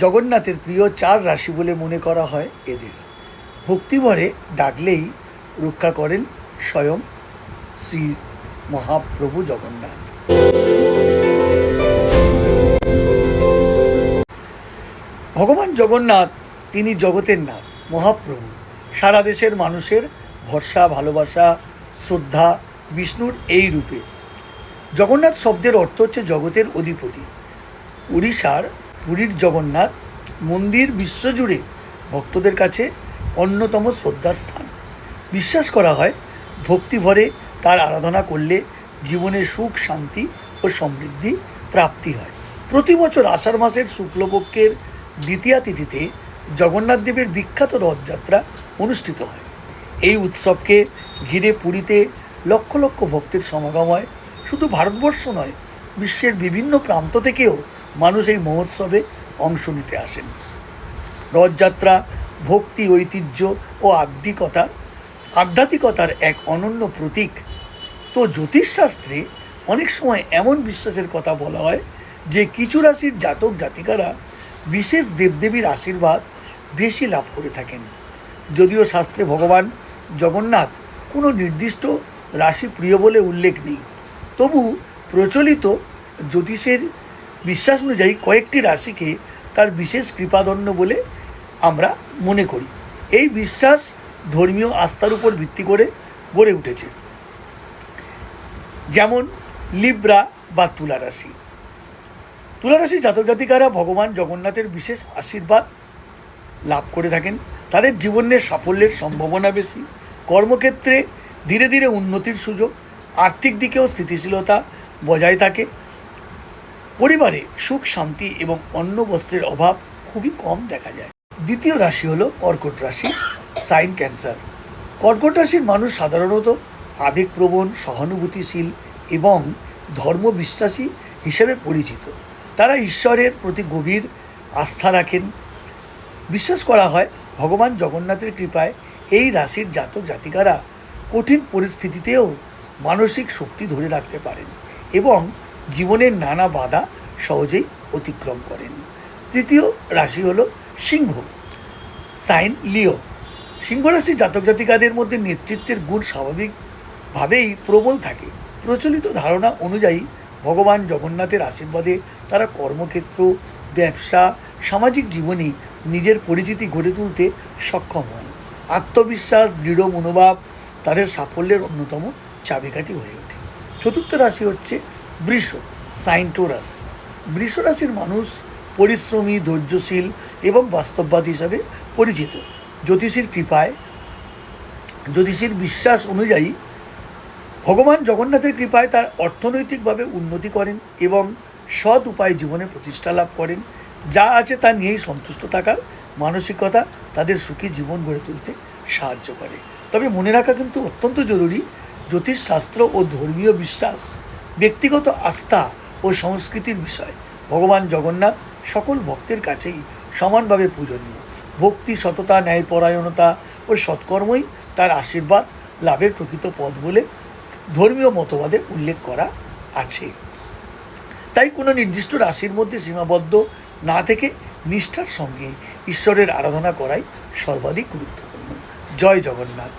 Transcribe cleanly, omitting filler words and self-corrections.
জগন্নাথের প্রিয় 4 রাশি বলে মনে করা হয় এদের। ভক্তিভরে ডাকলেই রক্ষা করেন স্বয়ং শ্রী মহাপ্রভু জগন্নাথ। ভগবান জগন্নাথ তিনি জগতের নাথ, মহাপ্রভু। সারা দেশের মানুষের ভরসা, ভালোবাসা, শ্রদ্ধা বিষ্ণুর এই রূপে। জগন্নাথ শব্দের অর্থ হচ্ছে জগতের অধিপতি। উড়িষ্যার পুরীর জগন্নাথ মন্দির বিশ্বজুড়ে ভক্তদের কাছে অন্যতম শ্রদ্ধার স্থান। বিশ্বাস করা হয় ভক্তিভরে তার আরাধনা করলে জীবনে সুখ, শান্তি ও সমৃদ্ধি প্রাপ্তি হয়। প্রতি বছর আষাঢ় মাসের শুক্লপক্ষের দ্বিতীয়া তিথিতে জগন্নাথ দেবের বিখ্যাত রথযাত্রা অনুষ্ঠিত হয়। এই উৎসবকে ঘিরে পুরীতে লক্ষ লক্ষ ভক্তের সমাগম হয়। শুধু ভারতবর্ষ নয়, বিশ্বের বিভিন্ন প্রান্ত থেকেও মানুষ এই মহোৎসবে অংশ নিতে আসেন। রথযাত্রা ভক্তি, ঐতিহ্য ও আধ্যাত্মিকতার এক অনন্য প্রতীক। তো জ্যোতিষশাস্ত্রে অনেক সময় এমন বিশ্বাসের কথা বলা হয় যে কিছু রাশির জাতক জাতিকারা বিশেষ দেবদেবীর আশীর্বাদ বেশি লাভ করে থাকেন। যদিও শাস্ত্রে ভগবান জগন্নাথ কোনো নির্দিষ্ট রাশি প্রিয় বলে উল্লেখ নেই, তবু প্রচলিত জ্যোতিষের বিশ্বাস অনুযায়ী কয়েকটি রাশিকে তার বিশেষ কৃপাদন্য বলে আমরা মনে করি। এই বিশ্বাস ধর্মীয় আস্থার উপর ভিত্তি করে গড়ে উঠেছে। যেমন লিব্রা বা তুলা রাশি। তুলা রাশি জাতক জাতিকারা ভগবান জগন্নাথের বিশেষ আশীর্বাদ লাভ করে থাকেন। তাদের জীবনের সাফল্যের সম্ভাবনা বেশি, কর্মক্ষেত্রে ধীরে ধীরে উন্নতির সুযোগ, আর্থিক দিকেও স্থিতিশীলতা বজায় থাকে। পরিবারে সুখ, শান্তি এবং অন্ন বস্ত্রের অভাব খুবই কম দেখা যায়। দ্বিতীয় রাশি হলো কর্কট রাশি, সাইন ক্যান্সার। কর্কট রাশির মানুষ সাধারণত আবেগপ্রবণ, সহানুভূতিশীল এবং ধর্মবিশ্বাসী হিসেবে পরিচিত। তারা ঈশ্বরের প্রতি গভীর আস্থা রাখেন। বিশ্বাস করা হয় ভগবান জগন্নাথের কৃপায় এই রাশির জাতক জাতিকারা কঠিন পরিস্থিতিতেও মানসিক শক্তি ধরে রাখতে পারেন এবং জীবনের নানা বাধা সহজেই অতিক্রম করেন। তৃতীয় রাশি হলো সিংহ, সাইন লিও। সিংহ রাশির জাতক জাতিকাদের মধ্যে নেতৃত্বের গুণ স্বাভাবিকভাবেই প্রবল থাকে। প্রচলিত ধারণা অনুযায়ী ভগবান জগন্নাথের আশীর্বাদে তারা কর্মক্ষেত্র, ব্যবসা, সামাজিক জীবনে নিজের পরিচিতি গড়ে তুলতে সক্ষম হন। আত্মবিশ্বাস, দৃঢ় মনোভাব তাদের সাফল্যের অন্যতম চাবিকাঠি হয়ে ওঠে। চতুর্থ রাশি হচ্ছে বৃষ, সাইন টোরাস। বৃষ রাশির মানুষ পরিশ্রমী, ধৈর্যশীল এবং বাস্তববাদী হিসাবে পরিচিত। জ্যোতিষীর বিশ্বাস অনুযায়ী ভগবান জগন্নাথের কৃপায় তার অর্থনৈতিকভাবে উন্নতি করেন এবং সৎ উপায়ে জীবনে প্রতিষ্ঠা লাভ করেন। যা আছে তা নিয়েই সন্তুষ্ট থাকার মানসিকতা তাদের সুখী জীবন গড়ে তুলতে সাহায্য করে। তবে মনে রাখা কিন্তু অত্যন্ত জরুরি, জ্যোতিষশাস্ত্র ও ধর্মীয় বিশ্বাস ব্যক্তিগত আস্থা ও সংস্কৃতির বিষয়। ভগবান জগন্নাথ সকল ভক্তের কাছেই সমানভাবে পূজনীয়। ভক্তি, সততা, ন্যায়পরায়ণতা ও সৎকর্মই তার আশীর্বাদ লাভের প্রকৃত পথ বলে ধর্মীয় মতবাদে উল্লেখ করা আছে। তাই কোনো নির্দিষ্ট রাশির মধ্যে সীমাবদ্ধ না থেকে নিষ্ঠার সঙ্গে ঈশ্বরের আরাধনা করাই সর্বাধিক গুরুত্বপূর্ণ। জয় জগন্নাথ।